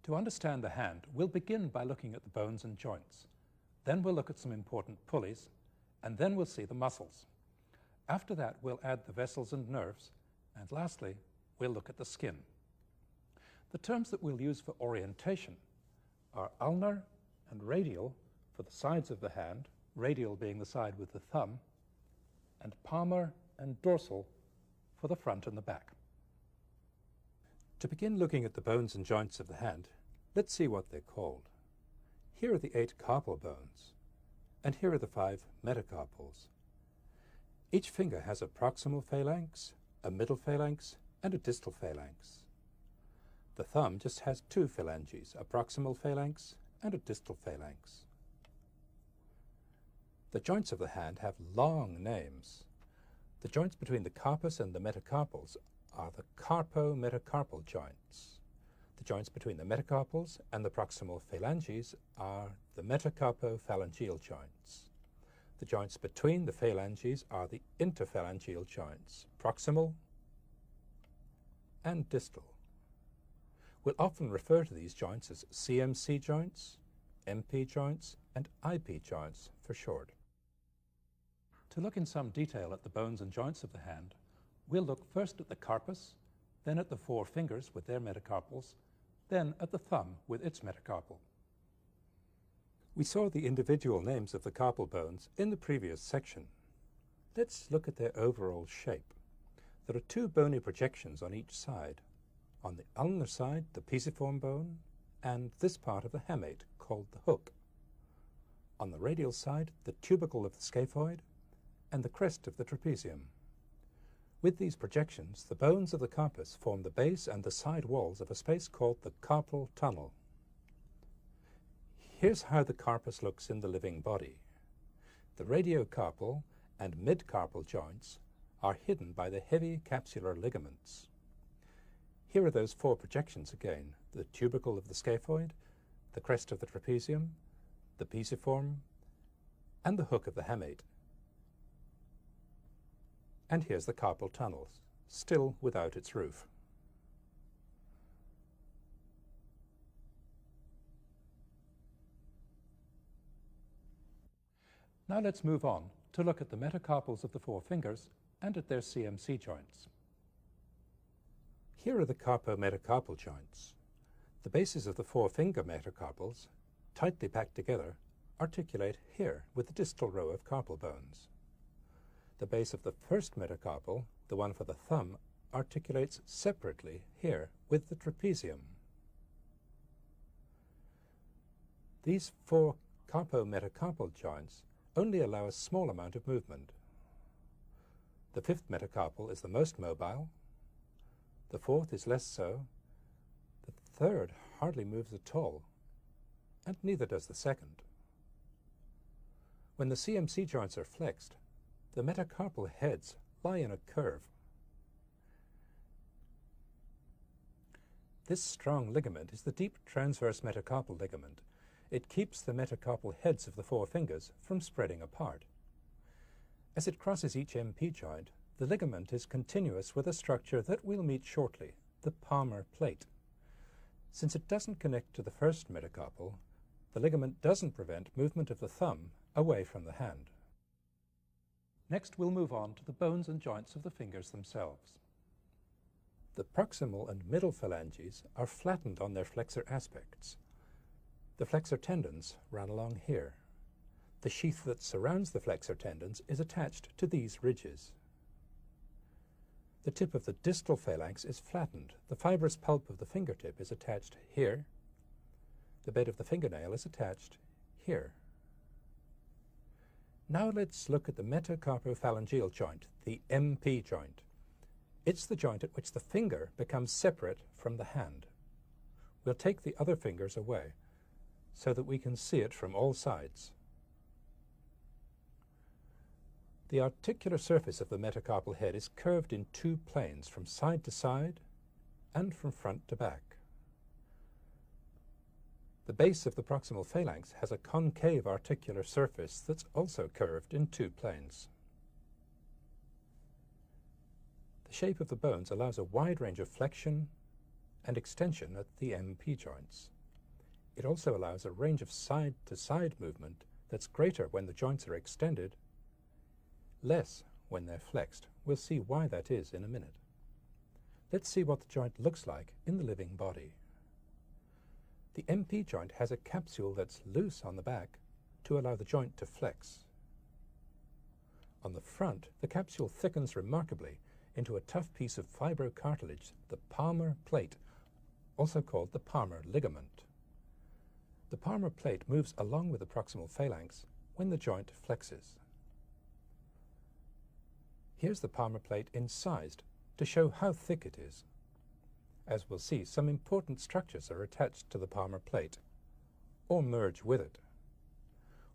To understand the hand, we'll begin by looking at the bones and joints. Then we'll look at some important pulleys, and then we'll see the muscles. After that, we'll add the vessels and nerves, and lastly, we'll look at the skin. The terms that we'll use for orientation are ulnar and radial for the sides of the hand, radial being the side with the thumb, and palmar and dorsal for the front and the back. To begin looking at the bones and joints of the hand, let's see what they're called. Here are the 8 carpal bones, and here are the 5 metacarpals. Each finger has a proximal phalanx, a middle phalanx, and a distal phalanx. The thumb just has 2 phalanges, a proximal phalanx and a distal phalanx. The joints of the hand have long names. The joints between the carpus and the metacarpals are the carpo-metacarpal joints. The joints between the metacarpals and the proximal phalanges are the metacarpophalangeal joints. The joints between the phalanges are the interphalangeal joints, proximal and distal. We'll often refer to these joints as CMC joints, MP joints, and IP joints for short. To look in some detail at the bones and joints of the hand, we'll look first at the carpus, then at the 4 fingers with their metacarpals, then at the thumb with its metacarpal. We saw the individual names of the carpal bones in the previous section. Let's look at their overall shape. There are 2 bony projections on each side. On the ulnar side, the pisiform bone, and this part of the hamate, called the hook. On the radial side, the tubercle of the scaphoid, and the crest of the trapezium. With these projections, the bones of the carpus form the base and the side walls of a space called the carpal tunnel. Here's how the carpus looks in the living body. The radiocarpal and midcarpal joints are hidden by the heavy capsular ligaments. Here are those 4 projections again: the tubercle of the scaphoid, the crest of the trapezium, the pisiform, and the hook of the hamate. And here's the carpal tunnel, still without its roof. Now let's move on to look at the metacarpals of the 4 fingers and at their CMC joints. Here are the carpo-metacarpal joints. The bases of the 4 finger metacarpals, tightly packed together, articulate here with the distal row of carpal bones. The base of the first metacarpal, the one for the thumb, articulates separately here with the trapezium. These 4 carpo-metacarpal joints only allow a small amount of movement. The 5th metacarpal is the most mobile, the 4th is less so, the 3rd hardly moves at all, and neither does the 2nd. When the CMC joints are flexed, the metacarpal heads lie in a curve. This strong ligament is the deep transverse metacarpal ligament. It keeps the metacarpal heads of the 4 fingers from spreading apart. As it crosses each MP joint, the ligament is continuous with a structure that we'll meet shortly, the palmar plate. Since it doesn't connect to the first metacarpal, the ligament doesn't prevent movement of the thumb away from the hand. Next, we'll move on to the bones and joints of the fingers themselves. The proximal and middle phalanges are flattened on their flexor aspects. The flexor tendons run along here. The sheath that surrounds the flexor tendons is attached to these ridges. The tip of the distal phalanx is flattened. The fibrous pulp of the fingertip is attached here. The bed of the fingernail is attached here. Now let's look at the metacarpophalangeal joint, the MP joint. It's the joint at which the finger becomes separate from the hand. We'll take the other fingers away so that we can see it from all sides. The articular surface of the metacarpal head is curved in 2 planes, from side to side and from front to back. The base of the proximal phalanx has a concave articular surface that's also curved in 2 planes. The shape of the bones allows a wide range of flexion and extension at the MP joints. It also allows a range of side-to-side movement that's greater when the joints are extended, less when they're flexed. We'll see why that is in a minute. Let's see what the joint looks like in the living body. The MP joint has a capsule that's loose on the back to allow the joint to flex. On the front, the capsule thickens remarkably into a tough piece of fibrocartilage, the palmar plate, also called the palmar ligament. The palmar plate moves along with the proximal phalanx when the joint flexes. Here's the palmar plate incised to show how thick it is. As we'll see, some important structures are attached to the palmar plate, or merge with it.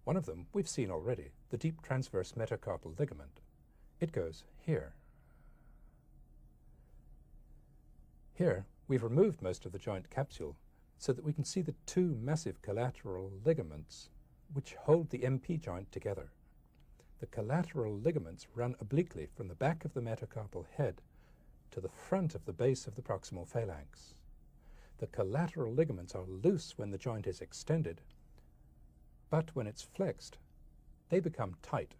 One of them we've seen already, the deep transverse metacarpal ligament. It goes here. Here, we've removed most of the joint capsule so that we can see the two massive collateral ligaments which hold the MP joint together. The collateral ligaments run obliquely from the back of the metacarpal head to the front of the base of the proximal phalanx. The collateral ligaments are loose when the joint is extended, but when it's flexed, they become tight.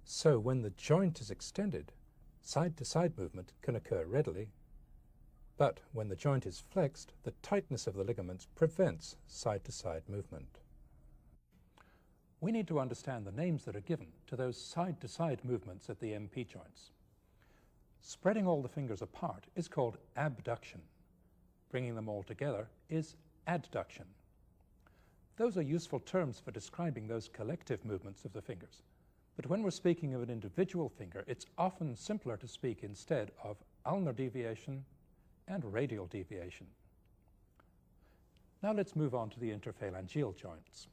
So when the joint is extended, side-to-side movement can occur readily, but when the joint is flexed, the tightness of the ligaments prevents side-to-side movement. We need to understand the names that are given to those side-to-side movements at the MP joints. Spreading all the fingers apart is called abduction. Bringing them all together is adduction. Those are useful terms for describing those collective movements of the fingers. But when we're speaking of an individual finger, it's often simpler to speak instead of ulnar deviation and radial deviation. Now let's move on to the interphalangeal joints.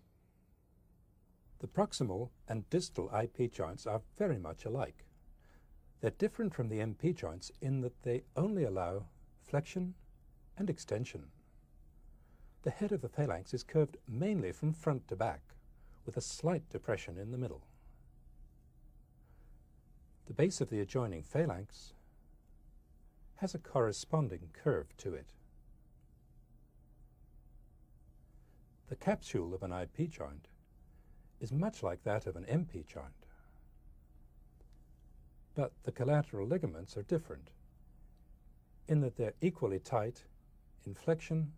The proximal and distal IP joints are very much alike. They're different from the MP joints in that they only allow flexion and extension. The head of the phalanx is curved mainly from front to back, with a slight depression in the middle. The base of the adjoining phalanx has a corresponding curve to it. The capsule of an IP joint is much like that of an MP joint. But the collateral ligaments are different in that they're equally tight in flexion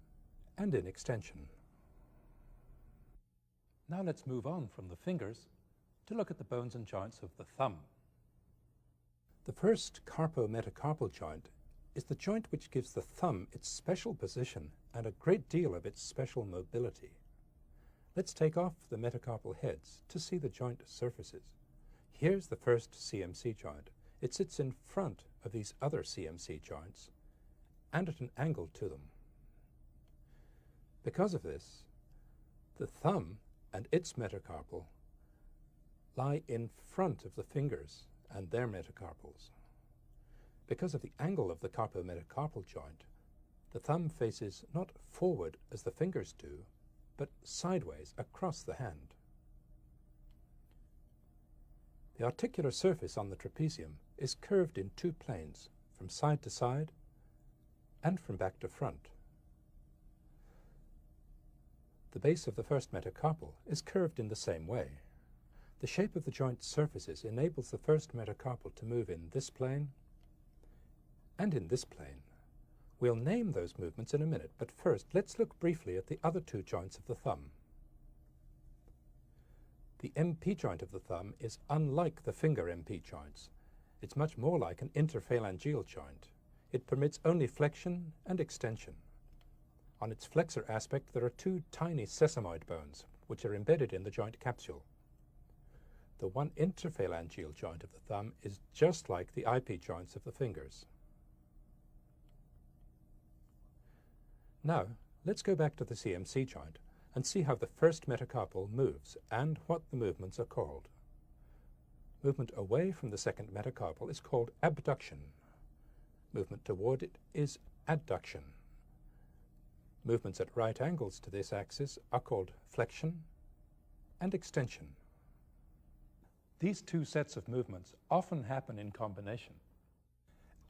and in extension. Now let's move on from the fingers to look at the bones and joints of the thumb. The first carpometacarpal joint is the joint which gives the thumb its special position and a great deal of its special mobility. Let's take off the metacarpal heads to see the joint surfaces. Here's the first CMC joint. It sits in front of these other CMC joints and at an angle to them. Because of this, the thumb and its metacarpal lie in front of the fingers and their metacarpals. Because of the angle of the carpometacarpal joint, the thumb faces not forward as the fingers do, but sideways across the hand. The articular surface on the trapezium is curved in two planes, from side to side and from back to front. The base of the first metacarpal is curved in the same way. The shape of the joint surfaces enables the first metacarpal to move in this plane and in this plane. We'll name those movements in a minute, but first let's look briefly at the other two joints of the thumb. The MP joint of the thumb is unlike the finger MP joints. It's much more like an interphalangeal joint. It permits only flexion and extension. On its flexor aspect, there are two tiny sesamoid bones, which are embedded in the joint capsule. The one interphalangeal joint of the thumb is just like the IP joints of the fingers. Now, let's go back to the CMC joint and see how the first metacarpal moves and what the movements are called. Movement away from the second metacarpal is called abduction. Movement toward it is adduction. Movements at right angles to this axis are called flexion and extension. These two sets of movements often happen in combination.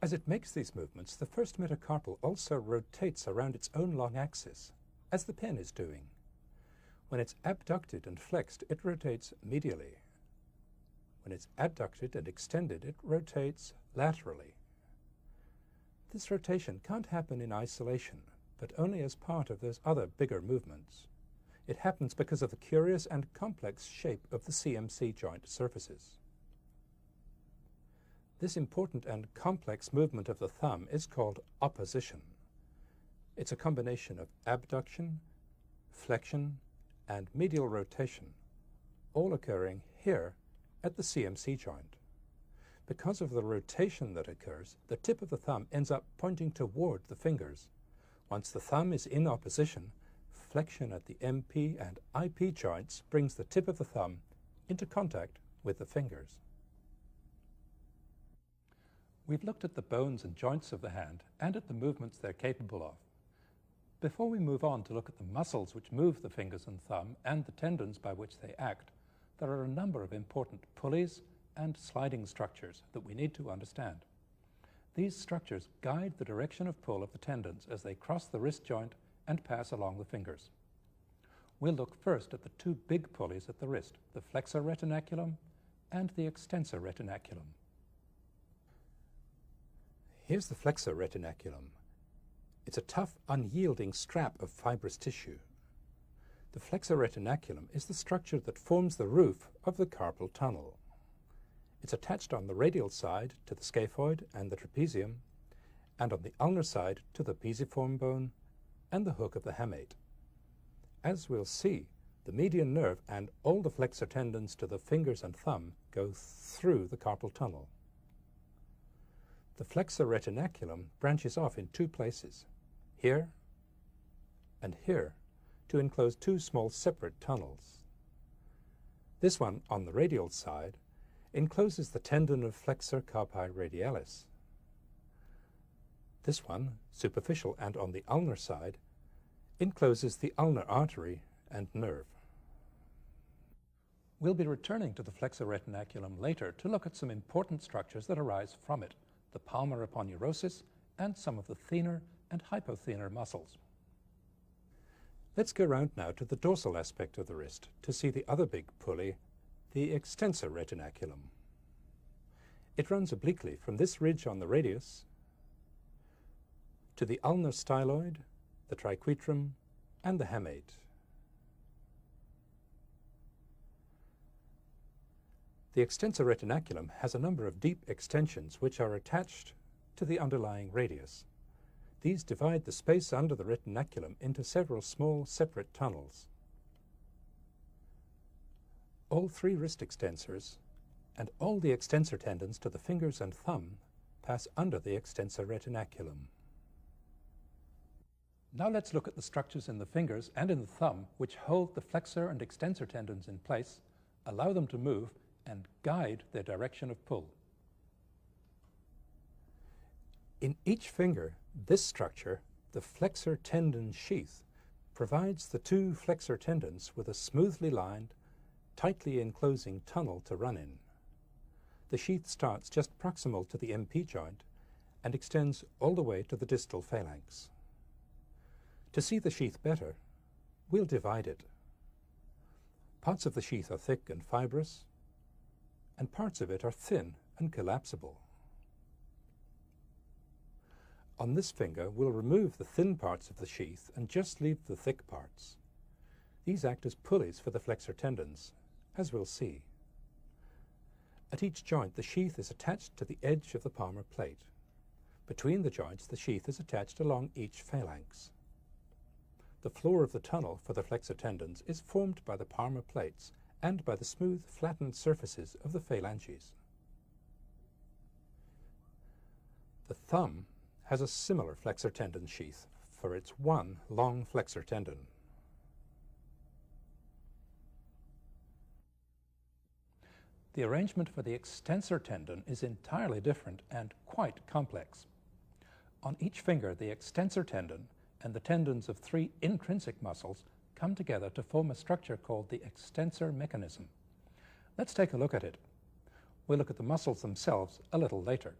As it makes these movements, the first metacarpal also rotates around its own long axis, as the pen is doing. When it's abducted and flexed, it rotates medially. When it's adducted and extended, it rotates laterally. This rotation can't happen in isolation, but only as part of those other bigger movements. It happens because of the curious and complex shape of the CMC joint surfaces. This important and complex movement of the thumb is called opposition. It's a combination of abduction, flexion, and medial rotation, all occurring here at the CMC joint. Because of the rotation that occurs, the tip of the thumb ends up pointing toward the fingers. Once the thumb is in opposition, flexion at the MP and IP joints brings the tip of the thumb into contact with the fingers. We've looked at the bones and joints of the hand and at the movements they're capable of. Before we move on to look at the muscles which move the fingers and thumb and the tendons by which they act, there are a number of important pulleys and sliding structures that we need to understand. These structures guide the direction of pull of the tendons as they cross the wrist joint and pass along the fingers. We'll look first at the two big pulleys at the wrist, the flexor retinaculum and the extensor retinaculum. Here's the flexor retinaculum. It's a tough, unyielding strap of fibrous tissue. The flexor retinaculum is the structure that forms the roof of the carpal tunnel. It's attached on the radial side to the scaphoid and the trapezium, and on the ulnar side to the pisiform bone and the hook of the hamate. As we'll see, the median nerve and all the flexor tendons to the fingers and thumb go through the carpal tunnel. The flexor retinaculum branches off in two places, here and here, to enclose two small separate tunnels. This one on the radial side encloses the tendon of flexor carpi radialis. This one, superficial and on the ulnar side, encloses the ulnar artery and nerve. We'll be returning to the flexor retinaculum later to look at some important structures that arise from it, the palmar aponeurosis and some of the thenar and hypothenar muscles. Let's go round now to the dorsal aspect of the wrist to see the other big pulley, the extensor retinaculum. It runs obliquely from this ridge on the radius to the ulnar styloid, the triquetrum, and the hamate. The extensor retinaculum has a number of deep extensions which are attached to the underlying radius. These divide the space under the retinaculum into several small separate tunnels. All three wrist extensors and all the extensor tendons to the fingers and thumb pass under the extensor retinaculum. Now let's look at the structures in the fingers and in the thumb which hold the flexor and extensor tendons in place, allow them to move, and guide their direction of pull. In each finger, this structure, the flexor tendon sheath, provides the two flexor tendons with a smoothly lined, tightly enclosing tunnel to run in. The sheath starts just proximal to the MP joint and extends all the way to the distal phalanx. To see the sheath better, we'll divide it. Parts of the sheath are thick and fibrous, and parts of it are thin and collapsible. On this finger, we'll remove the thin parts of the sheath and just leave the thick parts. These act as pulleys for the flexor tendons, as we'll see. At each joint, the sheath is attached to the edge of the palmar plate. Between the joints, the sheath is attached along each phalanx. The floor of the tunnel for the flexor tendons is formed by the palmar plates and by the smooth, flattened surfaces of the phalanges. The thumb has a similar flexor tendon sheath, for it's one long flexor tendon. The arrangement for the extensor tendon is entirely different and quite complex. On each finger, the extensor tendon and the tendons of three intrinsic muscles come together to form a structure called the extensor mechanism. Let's take a look at it. We'll look at the muscles themselves a little later.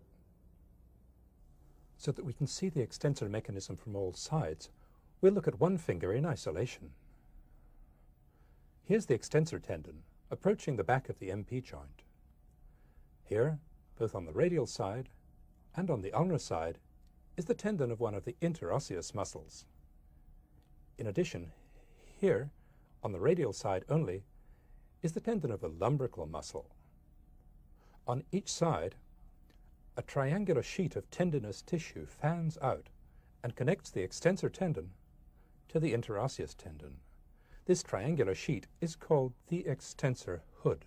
So that we can see the extensor mechanism from all sides, We'll look at one finger in isolation. Here's the extensor tendon approaching the back of the MP joint. Here, both on the radial side and on the ulnar side, is the tendon of one of the interosseous muscles. In addition, here, on the radial side only, is the tendon of a lumbrical muscle. On each side, a triangular sheet of tendinous tissue fans out and connects the extensor tendon to the interosseous tendon. This triangular sheet is called the extensor hood.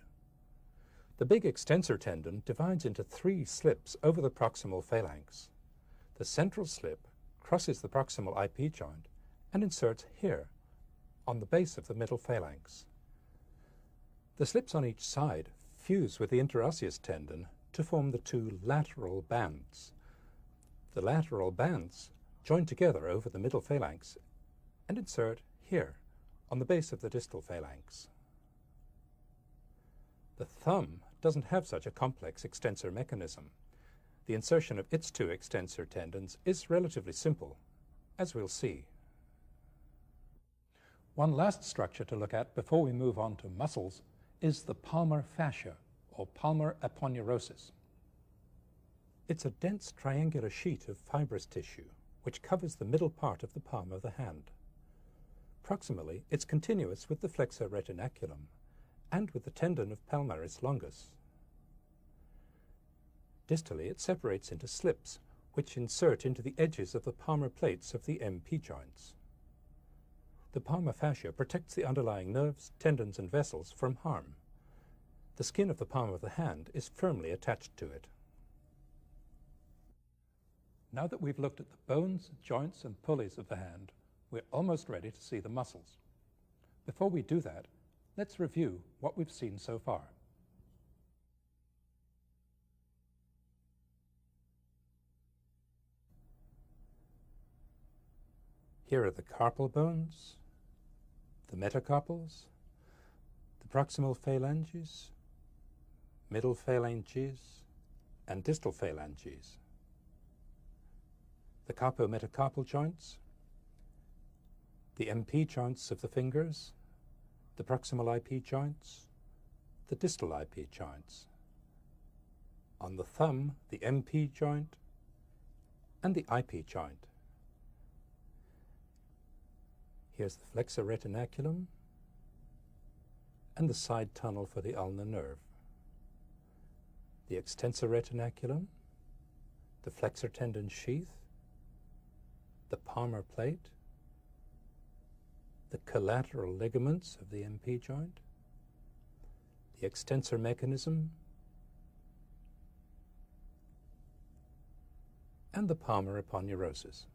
The big extensor tendon divides into 3 slips over the proximal phalanx. The central slip crosses the proximal IP joint and inserts here, on the base of the middle phalanx. The slips on each side fuse with the interosseous tendon to form the 2 lateral bands. The lateral bands join together over the middle phalanx and insert here, on the base of the distal phalanx. The thumb doesn't have such a complex extensor mechanism. The insertion of its 2 extensor tendons is relatively simple, as we'll see. One last structure to look at before we move on to muscles is the palmar fascia, or palmar aponeurosis. It's a dense triangular sheet of fibrous tissue which covers the middle part of the palm of the hand. Proximally, it's continuous with the flexor retinaculum and with the tendon of palmaris longus. Distally, it separates into slips, which insert into the edges of the palmar plates of the MP joints. The palmar fascia protects the underlying nerves, tendons, and vessels from harm. The skin of the palm of the hand is firmly attached to it. Now that we've looked at the bones, joints, and pulleys of the hand, we're almost ready to see the muscles. Before we do that, let's review what we've seen so far. Here are the carpal bones, the metacarpals, the proximal phalanges, middle phalanges, and distal phalanges. The carpometacarpal joints, the MP joints of the fingers, the proximal IP joints, the distal IP joints. On the thumb, the MP joint and the IP joint. Here's the flexor retinaculum and the side tunnel for the ulnar nerve. The extensor retinaculum, the flexor tendon sheath, the palmar plate, the collateral ligaments of the MP joint, the extensor mechanism, and the palmar aponeurosis.